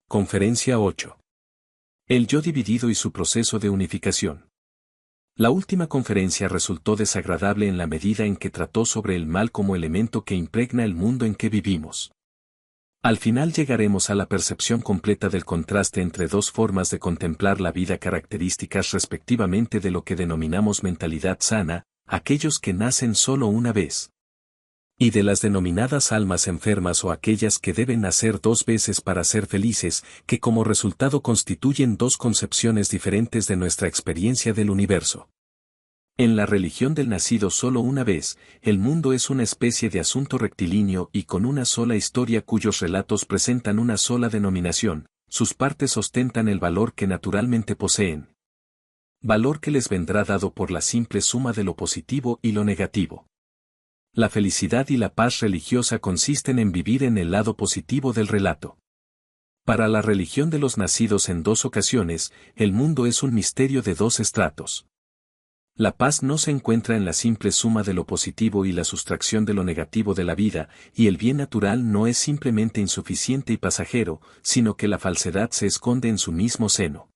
Conferencia 8. El yo dividido y su proceso de unificación. La última conferencia resultó desagradable en la medida en que trató sobre el mal como elemento que impregna el mundo en que vivimos. Al final llegaremos a la percepción completa del contraste entre dos formas de contemplar la vida características respectivamente de lo que denominamos mentalidad sana, aquellos que nacen solo una vez, y de las denominadas almas enfermas o aquellas que deben nacer dos veces para ser felices, que como resultado constituyen dos concepciones diferentes de nuestra experiencia del universo. En la religión del nacido solo una vez, el mundo es una especie de asunto rectilíneo y con una sola historia cuyos relatos presentan una sola denominación, sus partes ostentan el valor que naturalmente poseen. Valor que les vendrá dado por la simple suma de lo positivo y lo negativo. La felicidad y la paz religiosa consisten en vivir en el lado positivo del relato. Para la religión de los nacidos en dos ocasiones, el mundo es un misterio de dos estratos. La paz no se encuentra en la simple suma de lo positivo y la sustracción de lo negativo de la vida, y el bien natural no es simplemente insuficiente y pasajero, sino que la falsedad se esconde en su mismo seno.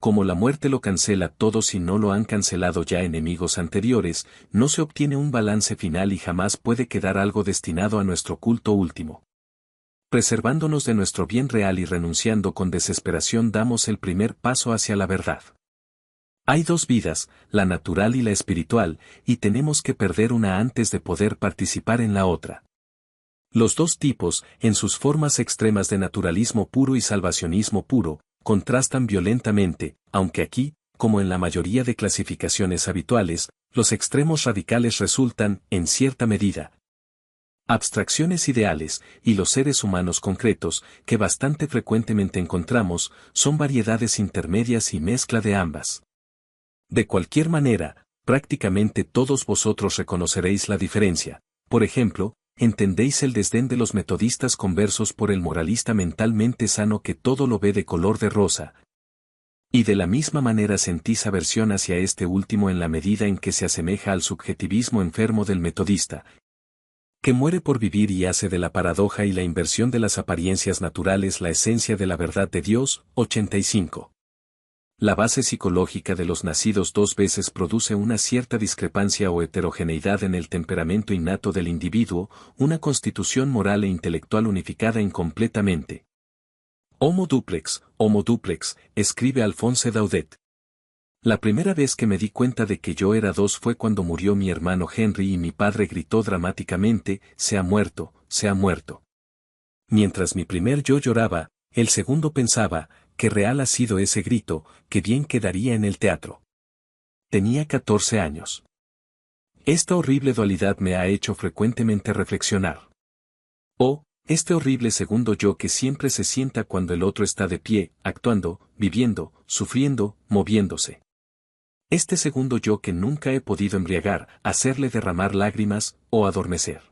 Como la muerte lo cancela todo si no lo han cancelado ya enemigos anteriores, no se obtiene un balance final y jamás puede quedar algo destinado a nuestro culto último. Preservándonos de nuestro bien real y renunciando con desesperación damos el primer paso hacia la verdad. Hay dos vidas, la natural y la espiritual, y tenemos que perder una antes de poder participar en la otra. Los dos tipos, en sus formas extremas de naturalismo puro y salvacionismo puro, contrastan violentamente, aunque aquí, como en la mayoría de clasificaciones habituales, los extremos radicales resultan, en cierta medida, abstracciones ideales, y los seres humanos concretos, que bastante frecuentemente encontramos, son variedades intermedias y mezcla de ambas. De cualquier manera, prácticamente todos vosotros reconoceréis la diferencia. Por ejemplo, entendéis el desdén de los metodistas conversos por el moralista mentalmente sano que todo lo ve de color de rosa. Y de la misma manera sentís aversión hacia este último en la medida en que se asemeja al subjetivismo enfermo del metodista, que muere por vivir y hace de la paradoja y la inversión de las apariencias naturales la esencia de la verdad de Dios. 85. La base psicológica de los nacidos dos veces produce una cierta discrepancia o heterogeneidad en el temperamento innato del individuo, una constitución moral e intelectual unificada incompletamente. Homo duplex, escribe Alphonse Daudet. La primera vez que me di cuenta de que yo era dos fue cuando murió mi hermano Henry y mi padre gritó dramáticamente, «Se ha muerto, se ha muerto». Mientras mi primer yo lloraba, el segundo pensaba, qué real ha sido ese grito, qué bien quedaría en el teatro. Tenía 14 años. Esta horrible dualidad me ha hecho frecuentemente reflexionar. Oh, este horrible segundo yo que siempre se sienta cuando el otro está de pie, actuando, viviendo, sufriendo, moviéndose. Este segundo yo que nunca he podido embriagar, hacerle derramar lágrimas, o adormecer.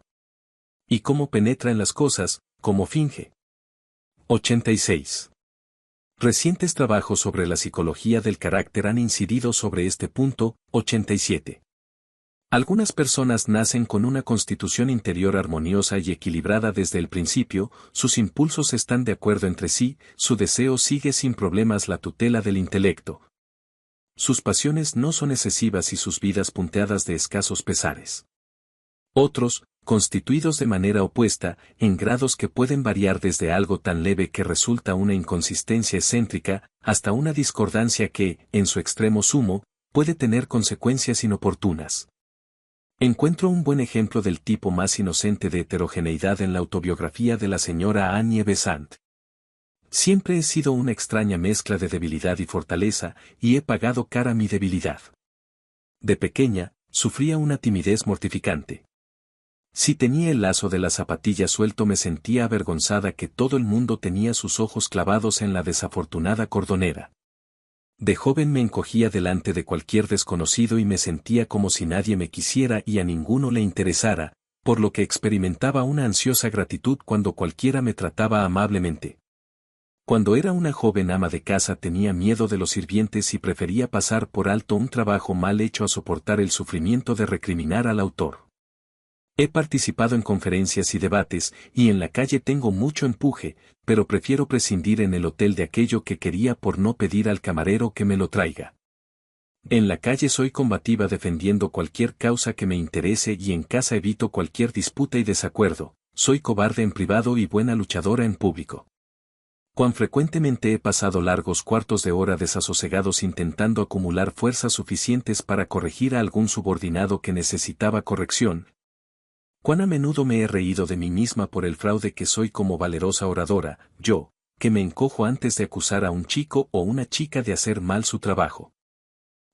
Y cómo penetra en las cosas, cómo finge. 86. Recientes trabajos sobre la psicología del carácter han incidido sobre este punto. 87. Algunas personas nacen con una constitución interior armoniosa y equilibrada desde el principio, sus impulsos están de acuerdo entre sí, su deseo sigue sin problemas la tutela del intelecto. Sus pasiones no son excesivas y sus vidas punteadas de escasos pesares. Otros, constituidos de manera opuesta, en grados que pueden variar desde algo tan leve que resulta una inconsistencia excéntrica, hasta una discordancia que, en su extremo sumo, puede tener consecuencias inoportunas. Encuentro un buen ejemplo del tipo más inocente de heterogeneidad en la autobiografía de la señora Annie Besant. Siempre he sido una extraña mezcla de debilidad y fortaleza, y he pagado cara mi debilidad. De pequeña, sufría una timidez mortificante. Si tenía el lazo de la zapatilla suelto me sentía avergonzada que todo el mundo tenía sus ojos clavados en la desafortunada cordonera. De joven me encogía delante de cualquier desconocido y me sentía como si nadie me quisiera y a ninguno le interesara, por lo que experimentaba una ansiosa gratitud cuando cualquiera me trataba amablemente. Cuando era una joven ama de casa tenía miedo de los sirvientes y prefería pasar por alto un trabajo mal hecho a soportar el sufrimiento de recriminar al autor. He participado en conferencias y debates, y en la calle tengo mucho empuje, pero prefiero prescindir en el hotel de aquello que quería por no pedir al camarero que me lo traiga. En la calle soy combativa defendiendo cualquier causa que me interese y en casa evito cualquier disputa y desacuerdo, soy cobarde en privado y buena luchadora en público. Cuán frecuentemente he pasado largos cuartos de hora desasosegados intentando acumular fuerzas suficientes para corregir a algún subordinado que necesitaba corrección. Cuán a menudo me he reído de mí misma por el fraude que soy como valerosa oradora, yo, que me encojo antes de acusar a un chico o una chica de hacer mal su trabajo.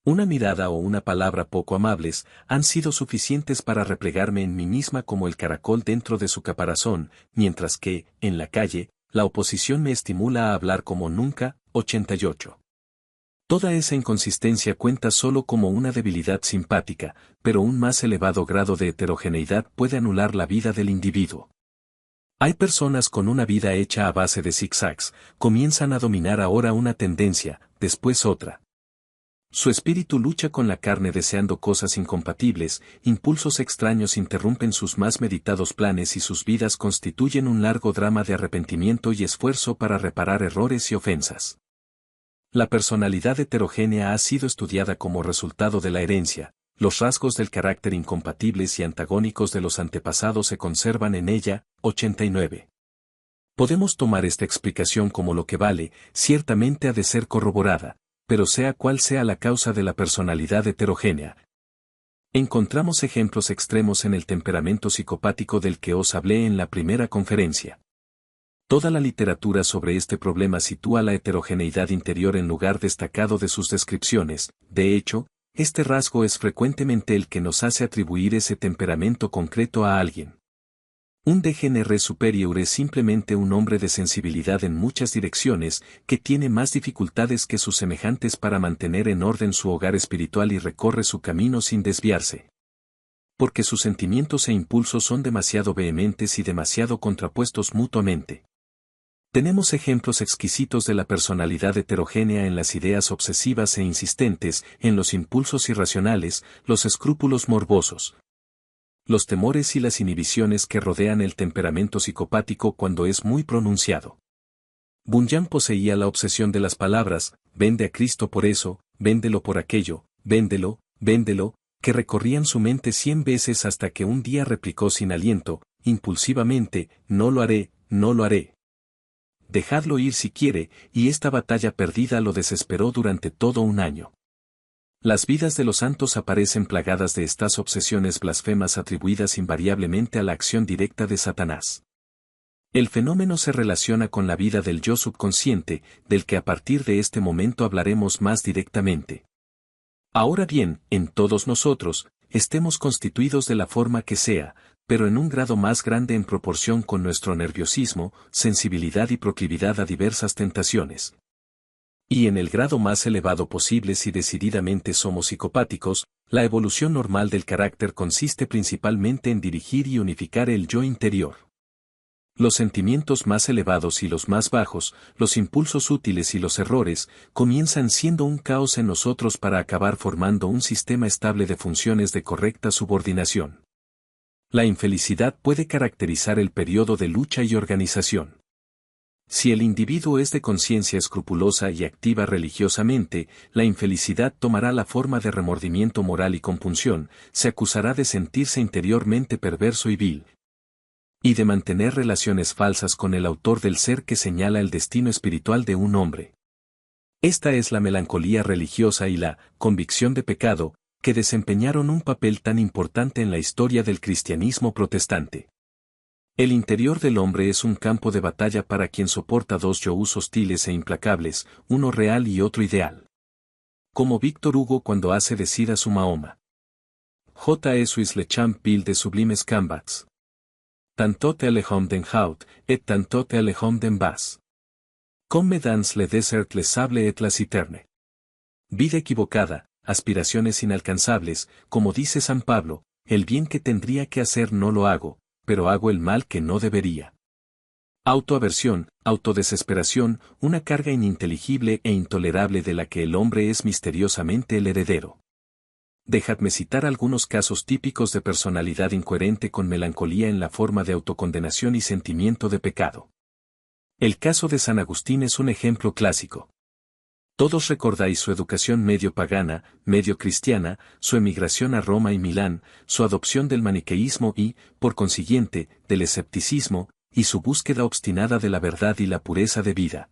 Una mirada o una palabra poco amables han sido suficientes para replegarme en mí misma como el caracol dentro de su caparazón, mientras que, en la calle, la oposición me estimula a hablar como nunca. 88. Toda esa inconsistencia cuenta solo como una debilidad simpática, pero un más elevado grado de heterogeneidad puede anular la vida del individuo. Hay personas con una vida hecha a base de zigzags, comienzan a dominar ahora una tendencia, después otra. Su espíritu lucha con la carne deseando cosas incompatibles, impulsos extraños interrumpen sus más meditados planes y sus vidas constituyen un largo drama de arrepentimiento y esfuerzo para reparar errores y ofensas. La personalidad heterogénea ha sido estudiada como resultado de la herencia, los rasgos del carácter incompatibles y antagónicos de los antepasados se conservan en ella. 89. Podemos tomar esta explicación como lo que vale, ciertamente ha de ser corroborada, pero sea cual sea la causa de la personalidad heterogénea. Encontramos ejemplos extremos en el temperamento psicopático del que os hablé en la primera conferencia. Toda la literatura sobre este problema sitúa la heterogeneidad interior en lugar destacado de sus descripciones. De hecho, este rasgo es frecuentemente el que nos hace atribuir ese temperamento concreto a alguien. Un degeneré superior es simplemente un hombre de sensibilidad en muchas direcciones, que tiene más dificultades que sus semejantes para mantener en orden su hogar espiritual y recorre su camino sin desviarse. Porque sus sentimientos e impulsos son demasiado vehementes y demasiado contrapuestos mutuamente. Tenemos ejemplos exquisitos de la personalidad heterogénea en las ideas obsesivas e insistentes, en los impulsos irracionales, los escrúpulos morbosos, los temores y las inhibiciones que rodean el temperamento psicopático cuando es muy pronunciado. Bunyan poseía la obsesión de las palabras, vende a Cristo por eso, véndelo por aquello, véndelo, véndelo, que recorrían su mente 100 veces hasta que un día replicó sin aliento, impulsivamente, no lo haré, no lo haré. Dejadlo ir si quiere, y esta batalla perdida lo desesperó durante todo un año. Las vidas de los santos aparecen plagadas de estas obsesiones blasfemas atribuidas invariablemente a la acción directa de Satanás. El fenómeno se relaciona con la vida del yo subconsciente, del que a partir de este momento hablaremos más directamente. Ahora bien, en todos nosotros, estemos constituidos de la forma que sea, pero en un grado más grande en proporción con nuestro nerviosismo, sensibilidad y proclividad a diversas tentaciones. Y en el grado más elevado posible si decididamente somos psicopáticos, la evolución normal del carácter consiste principalmente en dirigir y unificar el yo interior. Los sentimientos más elevados y los más bajos, los impulsos útiles y los errores, comienzan siendo un caos en nosotros para acabar formando un sistema estable de funciones de correcta subordinación. La infelicidad puede caracterizar el periodo de lucha y organización. Si el individuo es de conciencia escrupulosa y activa religiosamente, la infelicidad tomará la forma de remordimiento moral y compunción, se acusará de sentirse interiormente perverso y vil, y de mantener relaciones falsas con el autor del ser que señala el destino espiritual de un hombre. Esta es la melancolía religiosa y la convicción de pecado, que desempeñaron un papel tan importante en la historia del cristianismo protestante. El interior del hombre es un campo de batalla para quien soporta dos yo's hostiles e implacables, uno real y otro ideal. Como Víctor Hugo cuando hace decir a su Mahoma. J. suis le champ-pile de sublimes combats. Tantot le homme den haut, et tantot le homme den bas. Comme dans le désert le sable et la citerne. Vida equivocada, aspiraciones inalcanzables, como dice San Pablo, el bien que tendría que hacer no lo hago, pero hago el mal que no debería. Autoaversión, autodesesperación, una carga ininteligible e intolerable de la que el hombre es misteriosamente el heredero. Dejadme citar algunos casos típicos de personalidad incoherente con melancolía en la forma de autocondenación y sentimiento de pecado. El caso de San Agustín es un ejemplo clásico. Todos recordáis su educación medio pagana, medio cristiana, su emigración a Roma y Milán, su adopción del maniqueísmo y, por consiguiente, del escepticismo, y su búsqueda obstinada de la verdad y la pureza de vida.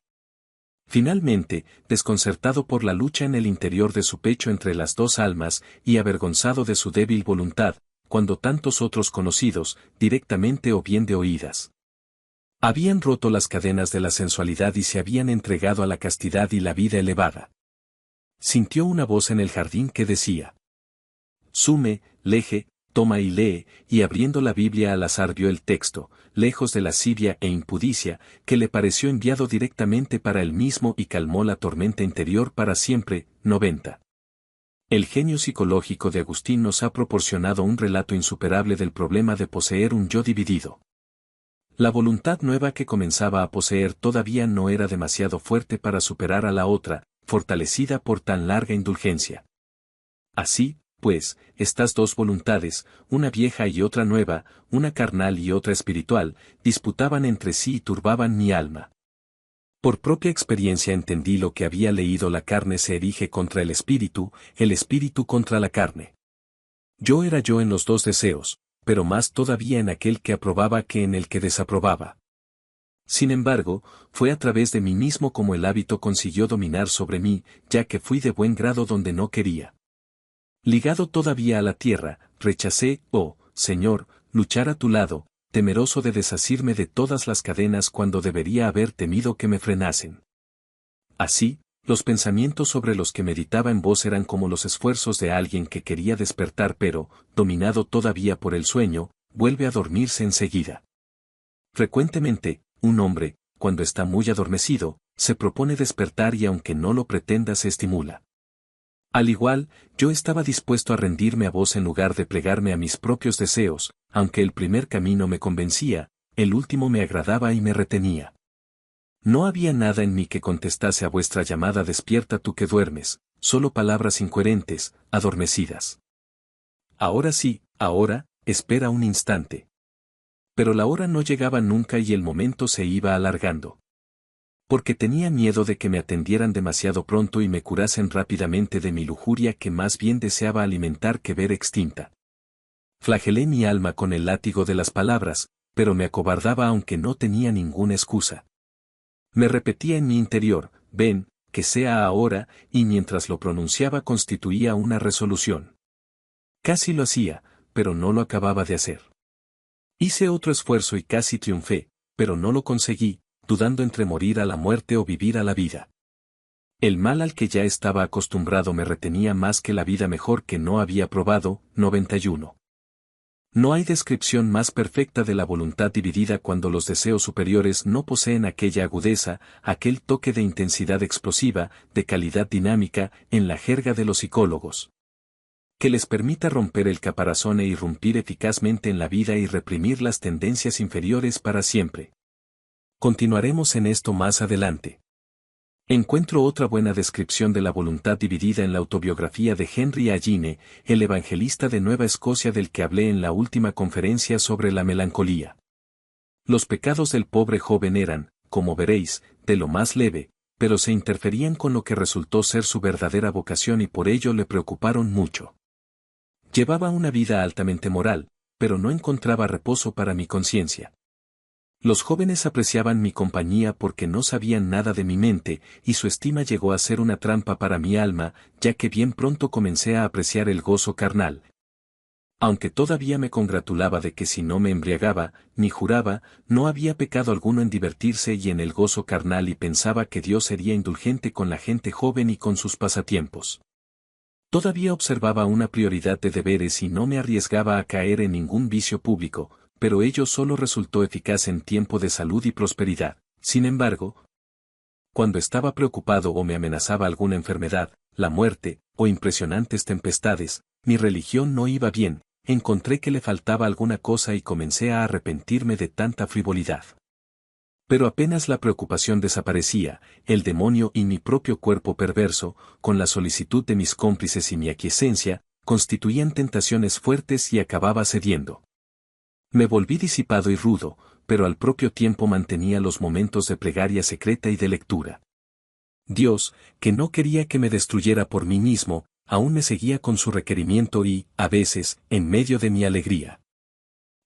Finalmente, desconcertado por la lucha en el interior de su pecho entre las dos almas y avergonzado de su débil voluntad, cuando tantos otros conocidos, directamente o bien de oídas, habían roto las cadenas de la sensualidad y se habían entregado a la castidad y la vida elevada. Sintió una voz en el jardín que decía: Sume, leje, toma y lee, y abriendo la Biblia al azar vio el texto, lejos de lascivia e impudicia, que le pareció enviado directamente para él mismo y calmó la tormenta interior para siempre. 90. El genio psicológico de Agustín nos ha proporcionado un relato insuperable del problema de poseer un yo dividido. La voluntad nueva que comenzaba a poseer todavía no era demasiado fuerte para superar a la otra, fortalecida por tan larga indulgencia. Así, pues, estas dos voluntades, una vieja y otra nueva, una carnal y otra espiritual, disputaban entre sí y turbaban mi alma. Por propia experiencia entendí lo que había leído: la carne se erige contra el espíritu contra la carne. Yo era yo en los dos deseos, pero más todavía en aquel que aprobaba que en el que desaprobaba. Sin embargo, fue a través de mí mismo como el hábito consiguió dominar sobre mí, ya que fui de buen grado donde no quería. Ligado todavía a la tierra, rechacé, oh, Señor, luchar a tu lado, temeroso de desasirme de todas las cadenas cuando debería haber temido que me frenasen. Así, los pensamientos sobre los que meditaba en voz eran como los esfuerzos de alguien que quería despertar pero, dominado todavía por el sueño, vuelve a dormirse enseguida. Frecuentemente, un hombre, cuando está muy adormecido, se propone despertar y aunque no lo pretenda se estimula. Al igual, yo estaba dispuesto a rendirme a vos en lugar de plegarme a mis propios deseos, aunque el primer camino me convencía, el último me agradaba y me retenía. No había nada en mí que contestase a vuestra llamada: despierta tú que duermes, solo palabras incoherentes, adormecidas. Ahora sí, ahora, espera un instante. Pero la hora no llegaba nunca y el momento se iba alargando. Porque tenía miedo de que me atendieran demasiado pronto y me curasen rápidamente de mi lujuria que más bien deseaba alimentar que ver extinta. Flagelé mi alma con el látigo de las palabras, pero me acobardaba aunque no tenía ninguna excusa. Me repetía en mi interior: ven, que sea ahora, y mientras lo pronunciaba constituía una resolución. Casi lo hacía, pero no lo acababa de hacer. Hice otro esfuerzo y casi triunfé, pero no lo conseguí, dudando entre morir a la muerte o vivir a la vida. El mal al que ya estaba acostumbrado me retenía más que la vida mejor que no había probado. 91. No hay descripción más perfecta de la voluntad dividida cuando los deseos superiores no poseen aquella agudeza, aquel toque de intensidad explosiva, de calidad dinámica, en la jerga de los psicólogos, que les permita romper el caparazón e irrumpir eficazmente en la vida y reprimir las tendencias inferiores para siempre. Continuaremos en esto más adelante. Encuentro otra buena descripción de la voluntad dividida en la autobiografía de Henry Alline, el evangelista de Nueva Escocia del que hablé en la última conferencia sobre la melancolía. Los pecados del pobre joven eran, como veréis, de lo más leve, pero se interferían con lo que resultó ser su verdadera vocación y por ello le preocuparon mucho. Llevaba una vida altamente moral, pero no encontraba reposo para mi conciencia. Los jóvenes apreciaban mi compañía porque no sabían nada de mi mente, y su estima llegó a ser una trampa para mi alma, ya que bien pronto comencé a apreciar el gozo carnal. Aunque todavía me congratulaba de que si no me embriagaba, ni juraba, no había pecado alguno en divertirse y en el gozo carnal y pensaba que Dios sería indulgente con la gente joven y con sus pasatiempos. Todavía observaba una prioridad de deberes y no me arriesgaba a caer en ningún vicio público, pero ello solo resultó eficaz en tiempo de salud y prosperidad. Sin embargo, cuando estaba preocupado o me amenazaba alguna enfermedad, la muerte, o impresionantes tempestades, mi religión no iba bien, encontré que le faltaba alguna cosa y comencé a arrepentirme de tanta frivolidad. Pero apenas la preocupación desaparecía, el demonio y mi propio cuerpo perverso, con la solicitud de mis cómplices y mi aquiescencia, constituían tentaciones fuertes y acababa cediendo. Me volví disipado y rudo, pero al propio tiempo mantenía los momentos de plegaria secreta y de lectura. Dios, que no quería que me destruyera por mí mismo, aún me seguía con su requerimiento y, a veces, en medio de mi alegría.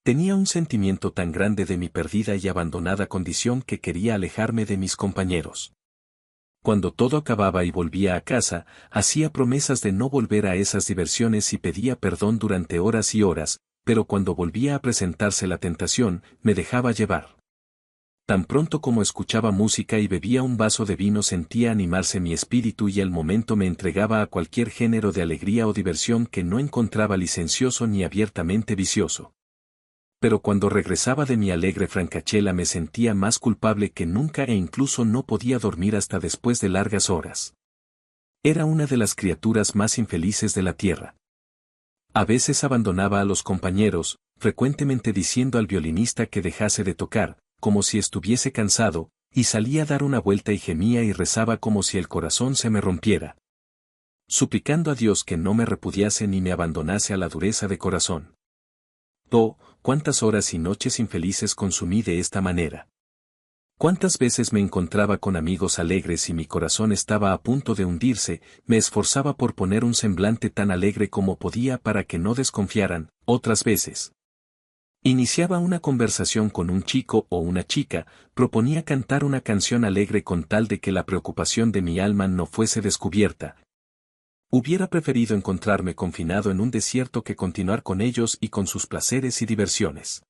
Tenía un sentimiento tan grande de mi perdida y abandonada condición que quería alejarme de mis compañeros. Cuando todo acababa y volvía a casa, hacía promesas de no volver a esas diversiones y pedía perdón durante horas y horas, pero cuando volvía a presentarse la tentación, me dejaba llevar. Tan pronto como escuchaba música y bebía un vaso de vino sentía animarse mi espíritu y al momento me entregaba a cualquier género de alegría o diversión que no encontraba licencioso ni abiertamente vicioso. Pero cuando regresaba de mi alegre francachela me sentía más culpable que nunca e incluso no podía dormir hasta después de largas horas. Era una de las criaturas más infelices de la tierra. A veces abandonaba a los compañeros, frecuentemente diciendo al violinista que dejase de tocar, como si estuviese cansado, y salía a dar una vuelta y gemía y rezaba como si el corazón se me rompiera, suplicando a Dios que no me repudiase ni me abandonase a la dureza de corazón. Oh, cuántas horas y noches infelices consumí de esta manera. Cuántas veces me encontraba con amigos alegres y mi corazón estaba a punto de hundirse, me esforzaba por poner un semblante tan alegre como podía para que no desconfiaran, otras veces. Iniciaba una conversación con un chico o una chica, proponía cantar una canción alegre con tal de que la preocupación de mi alma no fuese descubierta. Hubiera preferido encontrarme confinado en un desierto que continuar con ellos y con sus placeres y diversiones.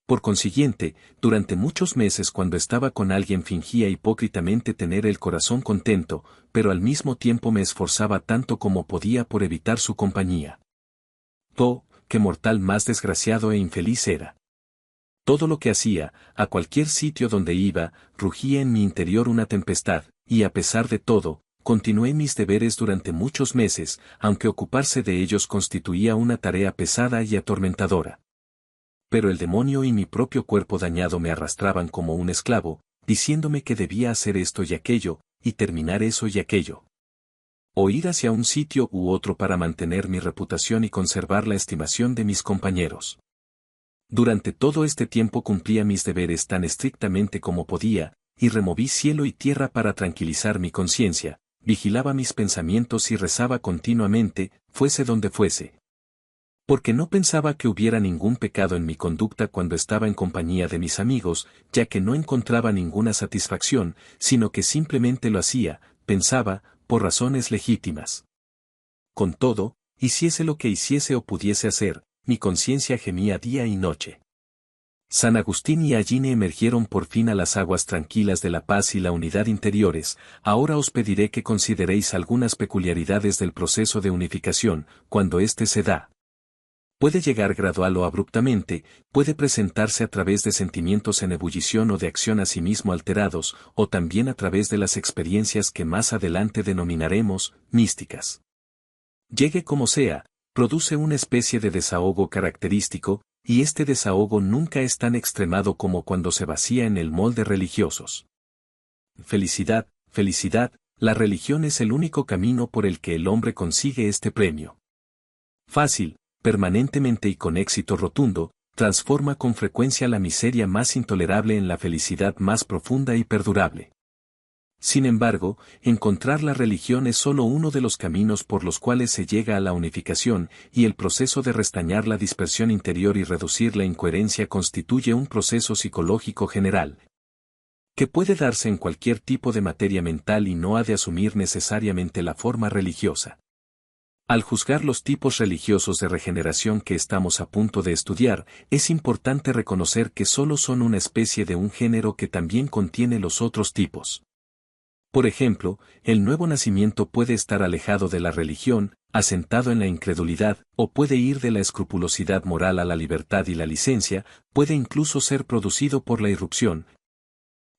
Por consiguiente, durante muchos meses cuando estaba con alguien fingía hipócritamente tener el corazón contento, pero al mismo tiempo me esforzaba tanto como podía por evitar su compañía. Oh, qué mortal más desgraciado e infeliz era. Todo lo que hacía, a cualquier sitio donde iba, rugía en mi interior una tempestad, y a pesar de todo, continué mis deberes durante muchos meses, aunque ocuparse de ellos constituía una tarea pesada y atormentadora. Pero el demonio y mi propio cuerpo dañado me arrastraban como un esclavo, diciéndome que debía hacer esto y aquello, y terminar eso y aquello. O ir hacia un sitio u otro para mantener mi reputación y conservar la estimación de mis compañeros. Durante todo este tiempo cumplía mis deberes tan estrictamente como podía, y removí cielo y tierra para tranquilizar mi conciencia, vigilaba mis pensamientos y rezaba continuamente, fuese donde fuese. Porque no pensaba que hubiera ningún pecado en mi conducta cuando estaba en compañía de mis amigos, ya que no encontraba ninguna satisfacción, sino que simplemente lo hacía, pensaba, por razones legítimas. Con todo, hiciese lo que hiciese o pudiese hacer, mi conciencia gemía día y noche. San Agustín y Allini emergieron por fin a las aguas tranquilas de la paz y la unidad interiores. Ahora os pediré que consideréis algunas peculiaridades del proceso de unificación, cuando éste se da. Puede llegar gradual o abruptamente, puede presentarse a través de sentimientos en ebullición o de acción a sí mismo alterados, o también a través de las experiencias que más adelante denominaremos místicas. Llegue como sea, produce una especie de desahogo característico, y este desahogo nunca es tan extremado como cuando se vacía en el molde religiosos. Felicidad, felicidad, la religión es el único camino por el que el hombre consigue este premio. Fácil, permanentemente y con éxito rotundo, transforma con frecuencia la miseria más intolerable en la felicidad más profunda y perdurable. Sin embargo, encontrar la religión es solo uno de los caminos por los cuales se llega a la unificación, y el proceso de restañar la dispersión interior y reducir la incoherencia constituye un proceso psicológico general, que puede darse en cualquier tipo de materia mental y no ha de asumir necesariamente la forma religiosa. Al juzgar los tipos religiosos de regeneración que estamos a punto de estudiar, es importante reconocer que solo son una especie de un género que también contiene los otros tipos. Por ejemplo, el nuevo nacimiento puede estar alejado de la religión, asentado en la incredulidad, o puede ir de la escrupulosidad moral a la libertad y la licencia, puede incluso ser producido por la irrupción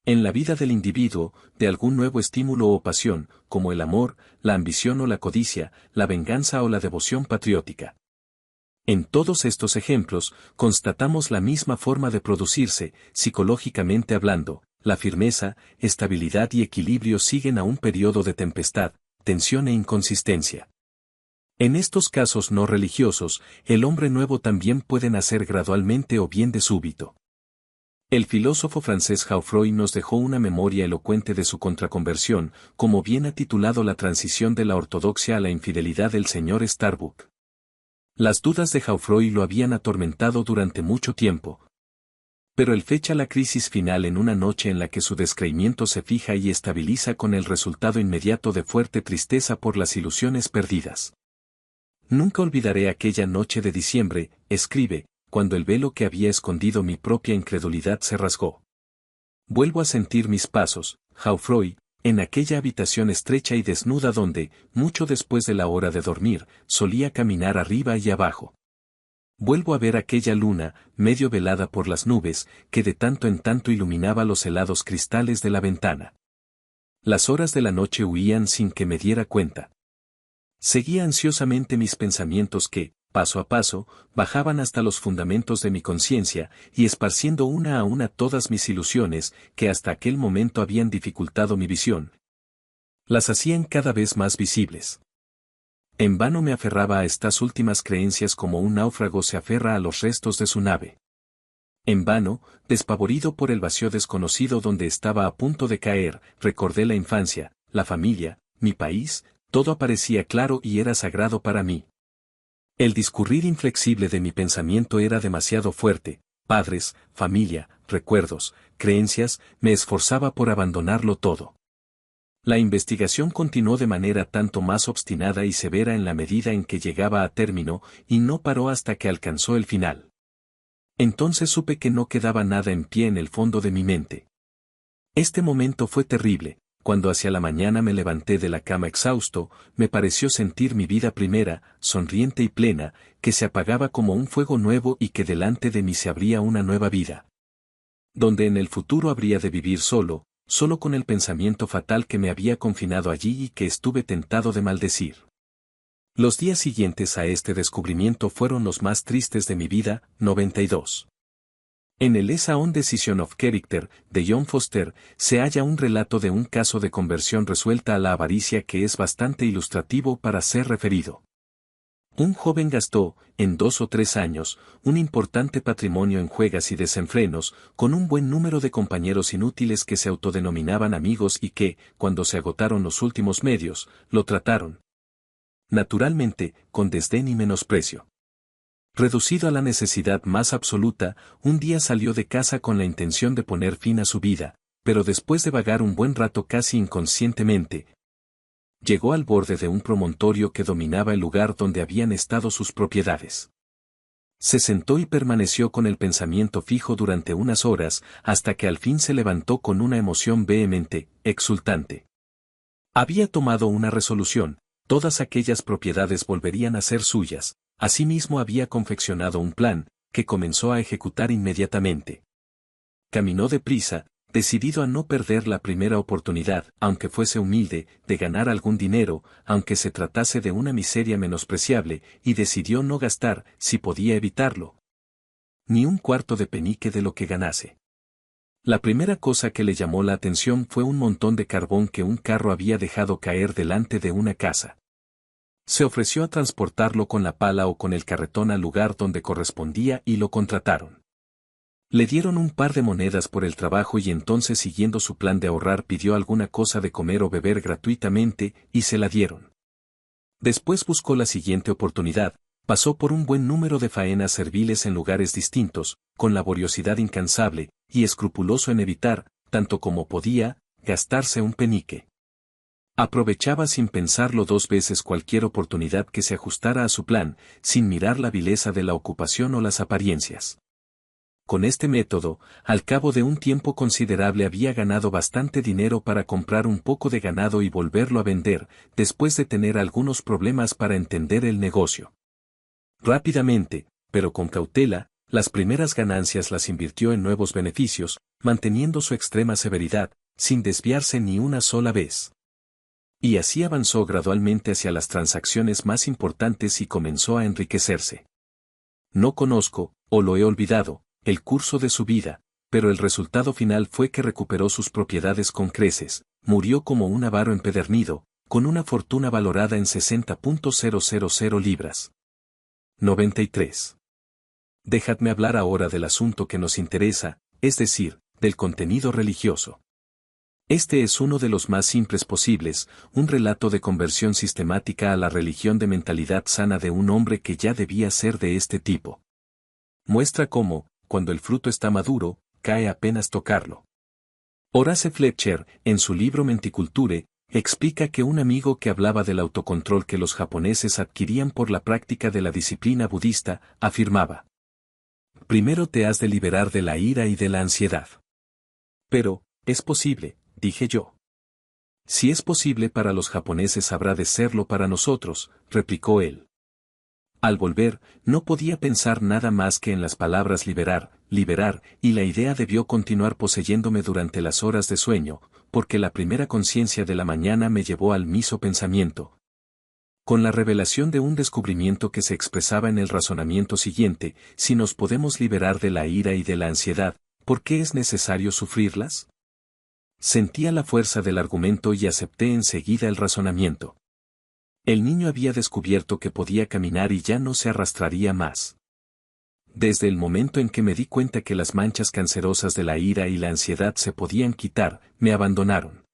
en la vida del individuo, de algún nuevo estímulo o pasión, como el amor, la ambición o la codicia, la venganza o la devoción patriótica. En todos estos ejemplos, constatamos la misma forma de producirse, psicológicamente hablando, la firmeza, estabilidad y equilibrio siguen a un periodo de tempestad, tensión e inconsistencia. En estos casos no religiosos, el hombre nuevo también puede nacer gradualmente o bien de súbito. El filósofo francés Geoffroy nos dejó una memoria elocuente de su contraconversión, como bien ha titulado La transición de la ortodoxia a la infidelidad del señor Starbuck. Las dudas de Geoffroy lo habían atormentado durante mucho tiempo. Pero él fecha la crisis final en una noche en la que su descreimiento se fija y estabiliza con el resultado inmediato de fuerte tristeza por las ilusiones perdidas. Nunca olvidaré aquella noche de diciembre, escribe, cuando el velo que había escondido mi propia incredulidad se rasgó. Vuelvo a sentir mis pasos, Geoffroy, en aquella habitación estrecha y desnuda donde, mucho después de la hora de dormir, solía caminar arriba y abajo. Vuelvo a ver aquella luna, medio velada por las nubes, que de tanto en tanto iluminaba los helados cristales de la ventana. Las horas de la noche huían sin que me diera cuenta. Seguía ansiosamente mis pensamientos que, paso a paso, bajaban hasta los fundamentos de mi conciencia, y esparciendo una a una todas mis ilusiones, que hasta aquel momento habían dificultado mi visión, las hacían cada vez más visibles. En vano me aferraba a estas últimas creencias como un náufrago se aferra a los restos de su nave. En vano, despavorido por el vacío desconocido donde estaba a punto de caer, recordé la infancia, la familia, mi país, todo aparecía claro y era sagrado para mí. El discurrir inflexible de mi pensamiento era demasiado fuerte, padres, familia, recuerdos, creencias, me esforzaba por abandonarlo todo. La investigación continuó de manera tanto más obstinada y severa en la medida en que llegaba a término, y no paró hasta que alcanzó el final. Entonces supe que no quedaba nada en pie en el fondo de mi mente. Este momento fue terrible. Cuando hacia la mañana me levanté de la cama exhausto, me pareció sentir mi vida primera, sonriente y plena, que se apagaba como un fuego nuevo y que delante de mí se abría una nueva vida. Donde en el futuro habría de vivir solo con el pensamiento fatal que me había confinado allí y que estuve tentado de maldecir. Los días siguientes a este descubrimiento fueron los más tristes de mi vida. 92. En el Essa on Decision of Character, de John Foster, se halla un relato de un caso de conversión resuelta a la avaricia que es bastante ilustrativo para ser referido. Un joven gastó, en 2 o 3 años, un importante patrimonio en juegas y desenfrenos, con un buen número de compañeros inútiles que se autodenominaban amigos y que, cuando se agotaron los últimos medios, lo trataron, naturalmente, con desdén y menosprecio. Reducido a la necesidad más absoluta, un día salió de casa con la intención de poner fin a su vida, pero después de vagar un buen rato casi inconscientemente, llegó al borde de un promontorio que dominaba el lugar donde habían estado sus propiedades. Se sentó y permaneció con el pensamiento fijo durante unas horas, hasta que al fin se levantó con una emoción vehemente, exultante. Había tomado una resolución, todas aquellas propiedades volverían a ser suyas. Asimismo había confeccionado un plan, que comenzó a ejecutar inmediatamente. Caminó deprisa, decidido a no perder la primera oportunidad, aunque fuese humilde, de ganar algún dinero, aunque se tratase de una miseria menospreciable, y decidió no gastar, si podía evitarlo, ni un cuarto de penique de lo que ganase. La primera cosa que le llamó la atención fue un montón de carbón que un carro había dejado caer delante de una casa. Se ofreció a transportarlo con la pala o con el carretón al lugar donde correspondía y lo contrataron. Le dieron un par de monedas por el trabajo y entonces, siguiendo su plan de ahorrar, pidió alguna cosa de comer o beber gratuitamente, y se la dieron. Después buscó la siguiente oportunidad, pasó por un buen número de faenas serviles en lugares distintos, con laboriosidad incansable, y escrupuloso en evitar, tanto como podía, gastarse un penique. Aprovechaba sin pensarlo 2 veces cualquier oportunidad que se ajustara a su plan, sin mirar la vileza de la ocupación o las apariencias. Con este método, al cabo de un tiempo considerable había ganado bastante dinero para comprar un poco de ganado y volverlo a vender, después de tener algunos problemas para entender el negocio. Rápidamente, pero con cautela, las primeras ganancias las invirtió en nuevos beneficios, manteniendo su extrema severidad, sin desviarse ni una sola vez. Y así avanzó gradualmente hacia las transacciones más importantes y comenzó a enriquecerse. No conozco, o lo he olvidado, el curso de su vida, pero el resultado final fue que recuperó sus propiedades con creces, murió como un avaro empedernido, con una fortuna valorada en 60.000 libras. 93. Dejadme hablar ahora del asunto que nos interesa, es decir, del contenido religioso. Este es uno de los más simples posibles, un relato de conversión sistemática a la religión de mentalidad sana de un hombre que ya debía ser de este tipo. Muestra cómo, cuando el fruto está maduro, cae apenas tocarlo. Horace Fletcher, en su libro Menticulture, explica que un amigo que hablaba del autocontrol que los japoneses adquirían por la práctica de la disciplina budista, afirmaba: primero te has de liberar de la ira y de la ansiedad. Pero, es posible, dije yo. Si es posible para los japoneses habrá de serlo para nosotros, replicó él. Al volver, no podía pensar nada más que en las palabras liberar, liberar, y la idea debió continuar poseyéndome durante las horas de sueño, porque la primera conciencia de la mañana me llevó al mismo pensamiento. Con la revelación de un descubrimiento que se expresaba en el razonamiento siguiente: si nos podemos liberar de la ira y de la ansiedad, ¿por qué es necesario sufrirlas? Sentía la fuerza del argumento y acepté enseguida el razonamiento. El niño había descubierto que podía caminar y ya no se arrastraría más. Desde el momento en que me di cuenta que las manchas cancerosas de la ira y la ansiedad se podían quitar, me abandonaron.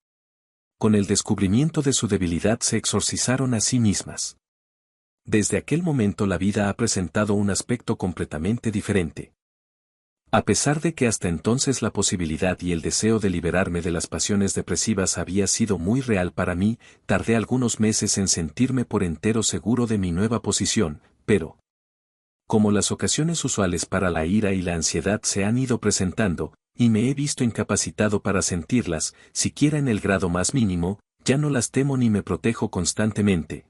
Con el descubrimiento de su debilidad se exorcizaron a sí mismas. Desde aquel momento la vida ha presentado un aspecto completamente diferente. A pesar de que hasta entonces la posibilidad y el deseo de liberarme de las pasiones depresivas había sido muy real para mí, tardé algunos meses en sentirme por entero seguro de mi nueva posición, pero, como las ocasiones usuales para la ira y la ansiedad se han ido presentando, y me he visto incapacitado para sentirlas, siquiera en el grado más mínimo, ya no las temo ni me protejo constantemente.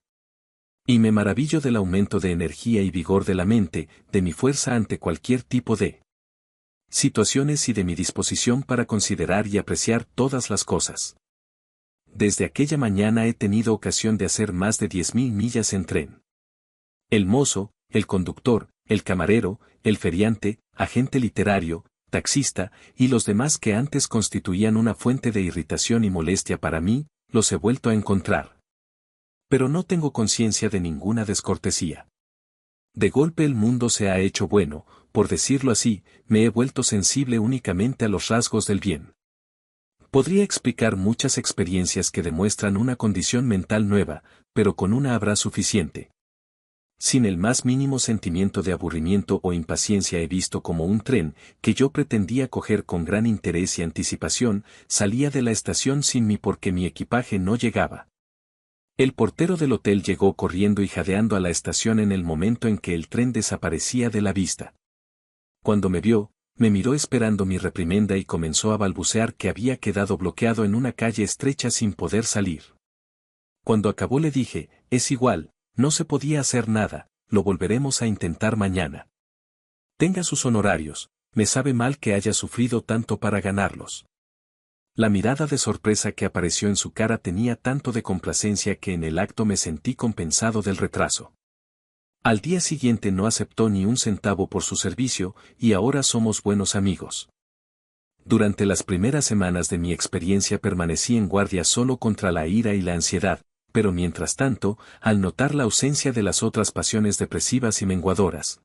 Y me maravillo del aumento de energía y vigor de la mente, de mi fuerza ante cualquier tipo de situaciones y de mi disposición para considerar y apreciar todas las cosas. Desde aquella mañana he tenido ocasión de hacer más de 10.000 millas en tren. El mozo, el conductor, el camarero, el feriante, agente literario, taxista, y los demás que antes constituían una fuente de irritación y molestia para mí, los he vuelto a encontrar. Pero no tengo conciencia de ninguna descortesía. De golpe el mundo se ha hecho bueno, por decirlo así, me he vuelto sensible únicamente a los rasgos del bien. Podría explicar muchas experiencias que demuestran una condición mental nueva, pero con una habrá suficiente. Sin el más mínimo sentimiento de aburrimiento o impaciencia he visto como un tren, que yo pretendía coger con gran interés y anticipación, salía de la estación sin mí porque mi equipaje no llegaba. El portero del hotel llegó corriendo y jadeando a la estación en el momento en que el tren desaparecía de la vista. Cuando me vio, me miró esperando mi reprimenda y comenzó a balbucear que había quedado bloqueado en una calle estrecha sin poder salir. Cuando acabó le dije: es igual, no se podía hacer nada, lo volveremos a intentar mañana. Tenga sus honorarios, me sabe mal que haya sufrido tanto para ganarlos. La mirada de sorpresa que apareció en su cara tenía tanto de complacencia que en el acto me sentí compensado del retraso. Al día siguiente no aceptó ni un centavo por su servicio, y ahora somos buenos amigos. Durante las primeras semanas de mi experiencia permanecí en guardia solo contra la ira y la ansiedad, pero mientras tanto, al notar la ausencia de las otras pasiones depresivas y menguadoras,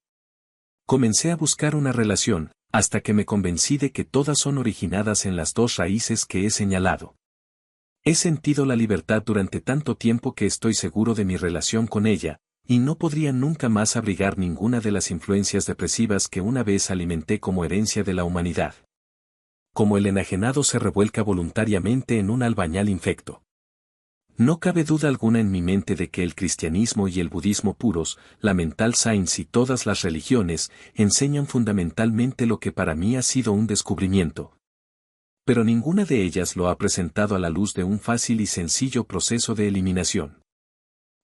comencé a buscar una relación, hasta que me convencí de que todas son originadas en las dos raíces que he señalado. He sentido la libertad durante tanto tiempo que estoy seguro de mi relación con ella, y no podría nunca más abrigar ninguna de las influencias depresivas que una vez alimenté como herencia de la humanidad. Como el enajenado se revuelca voluntariamente en un albañal infecto. No cabe duda alguna en mi mente de que el cristianismo y el budismo puros, la mental science y todas las religiones, enseñan fundamentalmente lo que para mí ha sido un descubrimiento. Pero ninguna de ellas lo ha presentado a la luz de un fácil y sencillo proceso de eliminación.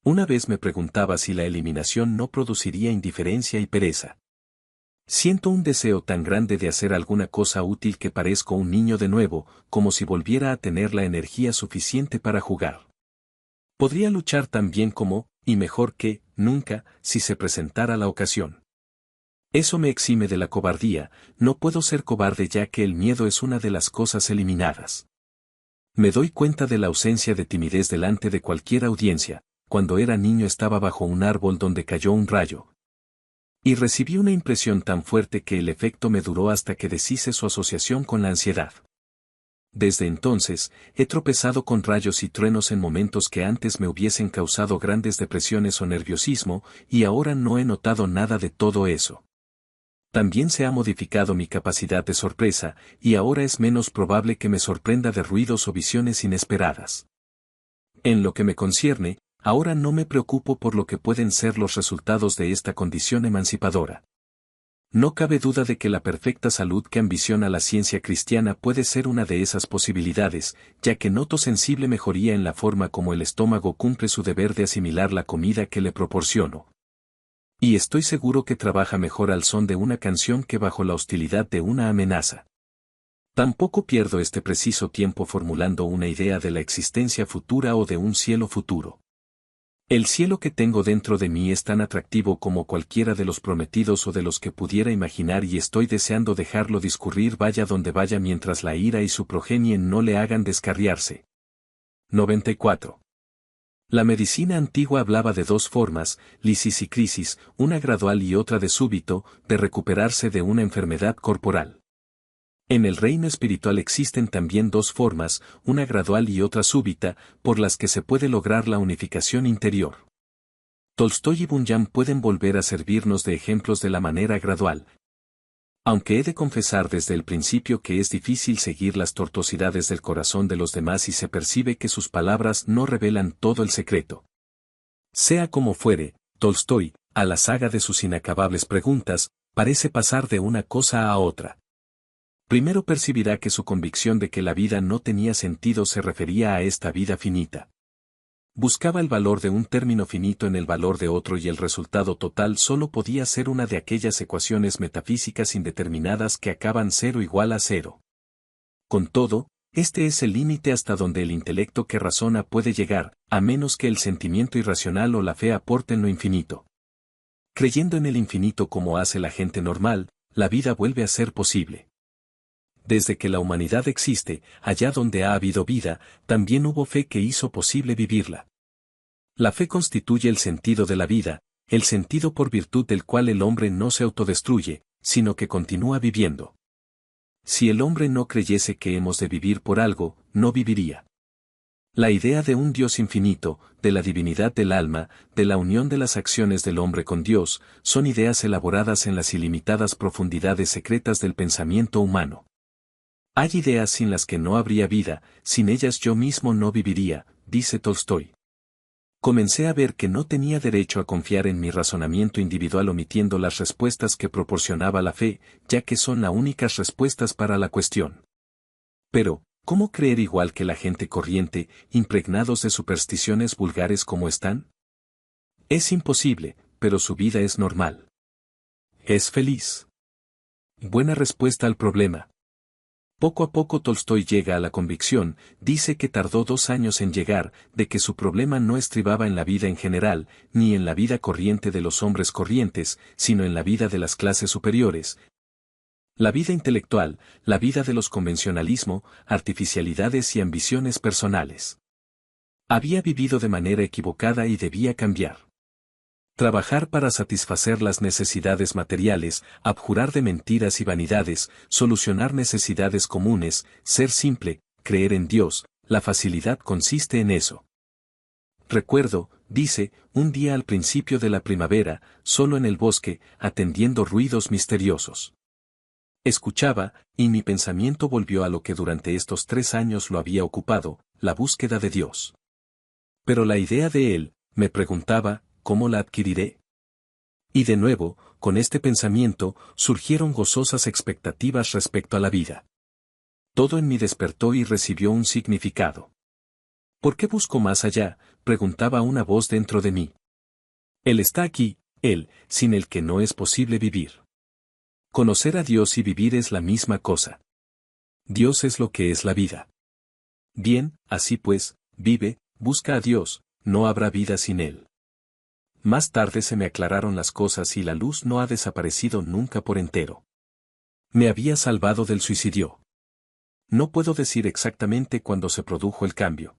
Una vez me preguntaba si la eliminación no produciría indiferencia y pereza. Siento un deseo tan grande de hacer alguna cosa útil que parezco un niño de nuevo, como si volviera a tener la energía suficiente para jugar. Podría luchar tan bien como, y mejor que, nunca, si se presentara la ocasión. Eso me exime de la cobardía, no puedo ser cobarde ya que el miedo es una de las cosas eliminadas. Me doy cuenta de la ausencia de timidez delante de cualquier audiencia. Cuando era niño estaba bajo un árbol donde cayó un rayo. Y recibí una impresión tan fuerte que el efecto me duró hasta que deshice su asociación con la ansiedad. Desde entonces, he tropezado con rayos y truenos en momentos que antes me hubiesen causado grandes depresiones o nerviosismo, y ahora no he notado nada de todo eso. También se ha modificado mi capacidad de sorpresa, y ahora es menos probable que me sorprenda de ruidos o visiones inesperadas. En lo que me concierne, ahora no me preocupo por lo que pueden ser los resultados de esta condición emancipadora. No cabe duda de que la perfecta salud que ambiciona la ciencia cristiana puede ser una de esas posibilidades, ya que noto sensible mejoría en la forma como el estómago cumple su deber de asimilar la comida que le proporciono. Y estoy seguro que trabaja mejor al son de una canción que bajo la hostilidad de una amenaza. Tampoco pierdo este preciso tiempo formulando una idea de la existencia futura o de un cielo futuro. El cielo que tengo dentro de mí es tan atractivo como cualquiera de los prometidos o de los que pudiera imaginar y estoy deseando dejarlo discurrir vaya donde vaya mientras la ira y su progenie no le hagan descarriarse. 94. La medicina antigua hablaba de dos formas, lisis y crisis, una gradual y otra de súbito, de recuperarse de una enfermedad corporal. En el reino espiritual existen también dos formas, una gradual y otra súbita, por las que se puede lograr la unificación interior. Tolstói y Bunyan pueden volver a servirnos de ejemplos de la manera gradual. Aunque he de confesar desde el principio que es difícil seguir las tortuosidades del corazón de los demás y se percibe que sus palabras no revelan todo el secreto. Sea como fuere, Tolstói, a la saga de sus inacabables preguntas, parece pasar de una cosa a otra. Primero percibirá que su convicción de que la vida no tenía sentido se refería a esta vida finita. Buscaba el valor de un término finito en el valor de otro y el resultado total solo podía ser una de aquellas ecuaciones metafísicas indeterminadas que acaban 0 igual a 0. Con todo, este es el límite hasta donde el intelecto que razona puede llegar, a menos que el sentimiento irracional o la fe aporten lo infinito. Creyendo en el infinito como hace la gente normal, la vida vuelve a ser posible. Desde que la humanidad existe, allá donde ha habido vida, también hubo fe que hizo posible vivirla. La fe constituye el sentido de la vida, el sentido por virtud del cual el hombre no se autodestruye, sino que continúa viviendo. Si el hombre no creyese que hemos de vivir por algo, no viviría. La idea de un Dios infinito, de la divinidad del alma, de la unión de las acciones del hombre con Dios, son ideas elaboradas en las ilimitadas profundidades secretas del pensamiento humano. Hay ideas sin las que no habría vida, sin ellas yo mismo no viviría, dice Tolstói. Comencé a ver que no tenía derecho a confiar en mi razonamiento individual omitiendo las respuestas que proporcionaba la fe, ya que son las únicas respuestas para la cuestión. Pero, ¿cómo creer igual que la gente corriente, impregnados de supersticiones vulgares como están? Es imposible, pero su vida es normal. Es feliz. Buena respuesta al problema. Poco a poco Tolstói llega a la convicción, dice que tardó 2 años en llegar, de que su problema no estribaba en la vida en general, ni en la vida corriente de los hombres corrientes, sino en la vida de las clases superiores. La vida intelectual, la vida de los convencionalismo, artificialidades y ambiciones personales. Había vivido de manera equivocada y debía cambiar. Trabajar para satisfacer las necesidades materiales, abjurar de mentiras y vanidades, solucionar necesidades comunes, ser simple, creer en Dios, la facilidad consiste en eso. Recuerdo, dice, un día al principio de la primavera, solo en el bosque, atendiendo ruidos misteriosos. Escuchaba, y mi pensamiento volvió a lo que durante estos 3 años lo había ocupado, la búsqueda de Dios. Pero la idea de Él, me preguntaba, ¿cómo la adquiriré? Y de nuevo, con este pensamiento, surgieron gozosas expectativas respecto a la vida. Todo en mí despertó y recibió un significado. ¿Por qué busco más allá?, preguntaba una voz dentro de mí. Él está aquí, Él, sin el que no es posible vivir. Conocer a Dios y vivir es la misma cosa. Dios es lo que es la vida. Bien, así pues, vive, busca a Dios, no habrá vida sin Él. Más tarde se me aclararon las cosas y la luz no ha desaparecido nunca por entero. Me había salvado del suicidio. No puedo decir exactamente cuándo se produjo el cambio.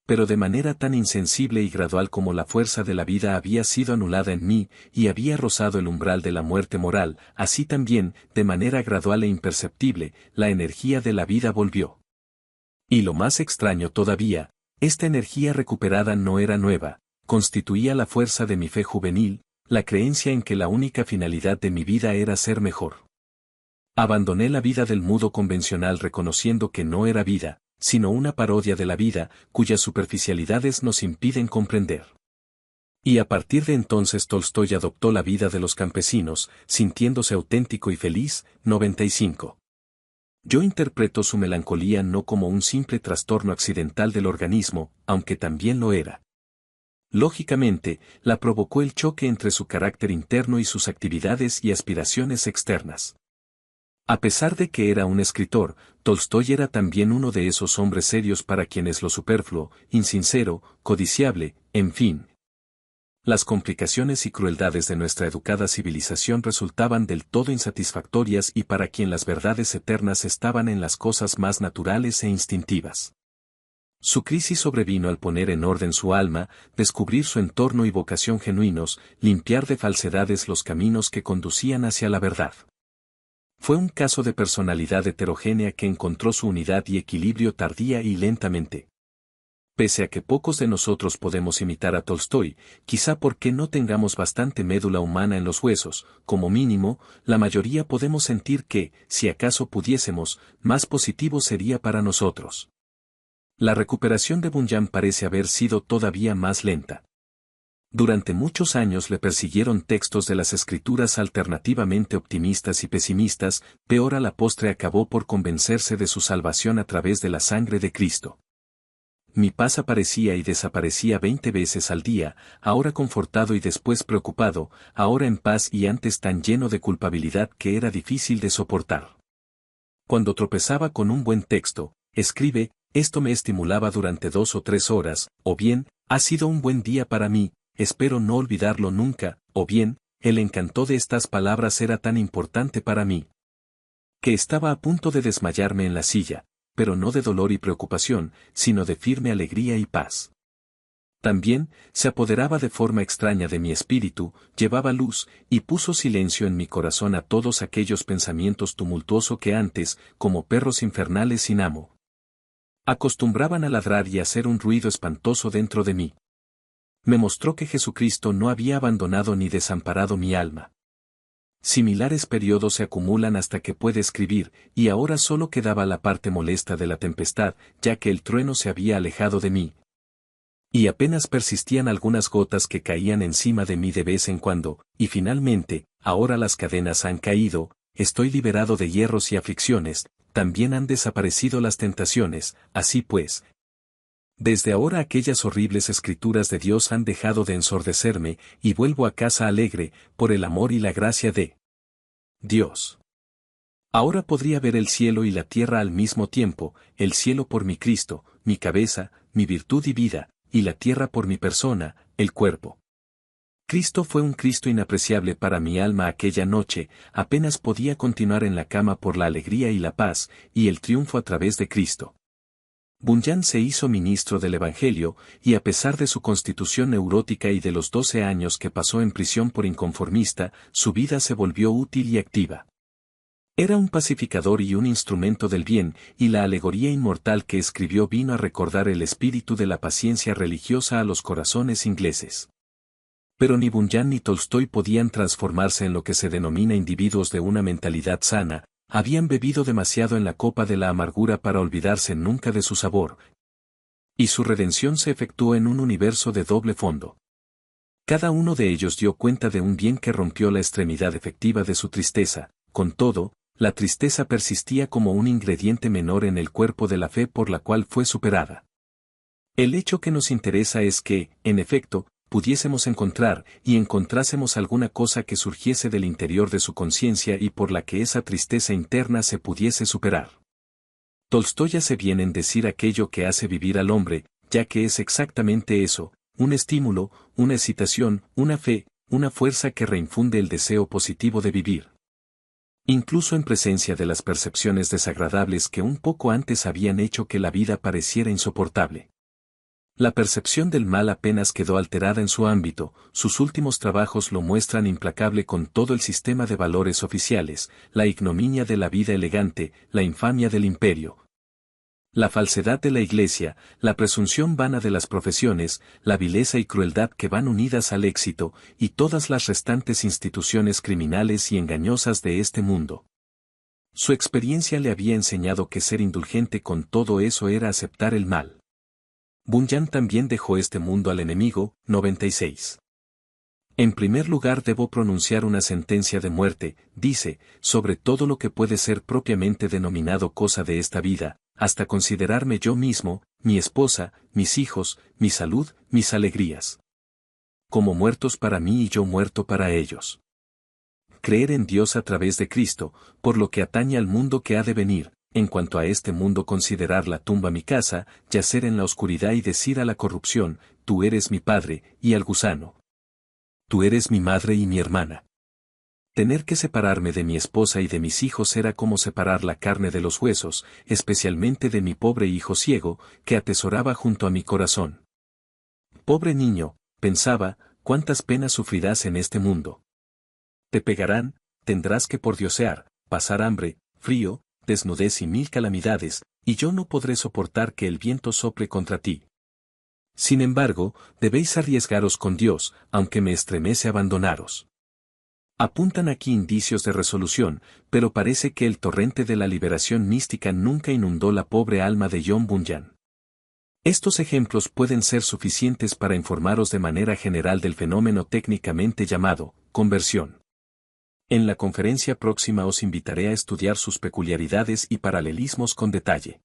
Pero de manera tan insensible y gradual como la fuerza de la vida había sido anulada en mí y había rozado el umbral de la muerte moral, así también, de manera gradual e imperceptible, la energía de la vida volvió. Y lo más extraño todavía, esta energía recuperada no era nueva, constituía la fuerza de mi fe juvenil, la creencia en que la única finalidad de mi vida era ser mejor. Abandoné la vida del mudo convencional reconociendo que no era vida, sino una parodia de la vida, cuyas superficialidades nos impiden comprender. Y a partir de entonces Tolstói adoptó la vida de los campesinos, sintiéndose auténtico y feliz. 95. Yo interpreto su melancolía no como un simple trastorno accidental del organismo, aunque también lo era. Lógicamente, la provocó el choque entre su carácter interno y sus actividades y aspiraciones externas. A pesar de que era un escritor, Tolstói era también uno de esos hombres serios para quienes lo superfluo, insincero, codiciable, en fin. Las complicaciones y crueldades de nuestra educada civilización resultaban del todo insatisfactorias y para quien las verdades eternas estaban en las cosas más naturales e instintivas. Su crisis sobrevino al poner en orden su alma, descubrir su entorno y vocación genuinos, limpiar de falsedades los caminos que conducían hacia la verdad. Fue un caso de personalidad heterogénea que encontró su unidad y equilibrio tardía y lentamente. Pese a que pocos de nosotros podemos imitar a Tolstói, quizá porque no tengamos bastante médula humana en los huesos, como mínimo, la mayoría podemos sentir que, si acaso pudiésemos, más positivo sería para nosotros. La recuperación de Bunyan parece haber sido todavía más lenta. Durante muchos años le persiguieron textos de las escrituras alternativamente optimistas y pesimistas, peor a la postre acabó por convencerse de su salvación a través de la sangre de Cristo. Mi paz aparecía y desaparecía 20 veces al día, ahora confortado y después preocupado, ahora en paz y antes tan lleno de culpabilidad que era difícil de soportar. Cuando tropezaba con un buen texto, escribe, esto me estimulaba durante 2 o 3 horas, o bien, ha sido un buen día para mí, espero no olvidarlo nunca, o bien, el encanto de estas palabras era tan importante para mí, que estaba a punto de desmayarme en la silla, pero no de dolor y preocupación, sino de firme alegría y paz. También, se apoderaba de forma extraña de mi espíritu, llevaba luz, y puso silencio en mi corazón a todos aquellos pensamientos tumultuosos que antes, como perros infernales sin amo, acostumbraban a ladrar y a hacer un ruido espantoso dentro de mí. Me mostró que Jesucristo no había abandonado ni desamparado mi alma. Similares periodos se acumulan hasta que puede escribir, y ahora solo quedaba la parte molesta de la tempestad, ya que el trueno se había alejado de mí. Y apenas persistían algunas gotas que caían encima de mí de vez en cuando, y finalmente, ahora las cadenas han caído, estoy liberado de hierros y aflicciones, también han desaparecido las tentaciones, así pues. Desde ahora aquellas horribles escrituras de Dios han dejado de ensordecerme, y vuelvo a casa alegre, por el amor y la gracia de Dios. Ahora podría ver el cielo y la tierra al mismo tiempo, el cielo por mi Cristo, mi cabeza, mi virtud y vida, y la tierra por mi persona, el cuerpo. Cristo fue un Cristo inapreciable para mi alma aquella noche, apenas podía continuar en la cama por la alegría y la paz, y el triunfo a través de Cristo. Bunyan se hizo ministro del Evangelio, y a pesar de su constitución neurótica y de los 12 años que pasó en prisión por inconformista, su vida se volvió útil y activa. Era un pacificador y un instrumento del bien, y la alegoría inmortal que escribió vino a recordar el espíritu de la paciencia religiosa a los corazones ingleses. Pero ni Bunyan ni Tolstói podían transformarse en lo que se denomina individuos de una mentalidad sana, habían bebido demasiado en la copa de la amargura para olvidarse nunca de su sabor. Y su redención se efectuó en un universo de doble fondo. Cada uno de ellos dio cuenta de un bien que rompió la extremidad efectiva de su tristeza, con todo, la tristeza persistía como un ingrediente menor en el cuerpo de la fe por la cual fue superada. El hecho que nos interesa es que, en efecto, pudiésemos encontrar y encontrásemos alguna cosa que surgiese del interior de su conciencia y por la que esa tristeza interna se pudiese superar. Tolstói hace bien en decir aquello que hace vivir al hombre, ya que es exactamente eso, un estímulo, una excitación, una fe, una fuerza que reinfunde el deseo positivo de vivir. Incluso en presencia de las percepciones desagradables que un poco antes habían hecho que la vida pareciera insoportable. La percepción del mal apenas quedó alterada en su ámbito, sus últimos trabajos lo muestran implacable con todo el sistema de valores oficiales, la ignominia de la vida elegante, la infamia del imperio, la falsedad de la Iglesia, la presunción vana de las profesiones, la vileza y crueldad que van unidas al éxito, y todas las restantes instituciones criminales y engañosas de este mundo. Su experiencia le había enseñado que ser indulgente con todo eso era aceptar el mal. Bunyan también dejó este mundo al enemigo. 96. En primer lugar debo pronunciar una sentencia de muerte, dice, sobre todo lo que puede ser propiamente denominado cosa de esta vida, hasta considerarme yo mismo, mi esposa, mis hijos, mi salud, mis alegrías. Como muertos para mí y yo muerto para ellos. Creer en Dios a través de Cristo, por lo que atañe al mundo que ha de venir, en cuanto a este mundo considerar la tumba mi casa, yacer en la oscuridad y decir a la corrupción, tú eres mi padre, y al gusano. Tú eres mi madre y mi hermana. Tener que separarme de mi esposa y de mis hijos era como separar la carne de los huesos, especialmente de mi pobre hijo ciego, que atesoraba junto a mi corazón. Pobre niño, pensaba, cuántas penas sufrirás en este mundo. Te pegarán, tendrás que pordiosear, pasar hambre, frío, desnudez y mil calamidades, y yo no podré soportar que el viento sople contra ti. Sin embargo, debéis arriesgaros con Dios, aunque me estremece abandonaros. Apuntan aquí indicios de resolución, pero parece que el torrente de la liberación mística nunca inundó la pobre alma de John Bunyan. Estos ejemplos pueden ser suficientes para informaros de manera general del fenómeno técnicamente llamado conversión. En la conferencia próxima os invitaré a estudiar sus peculiaridades y paralelismos con detalle.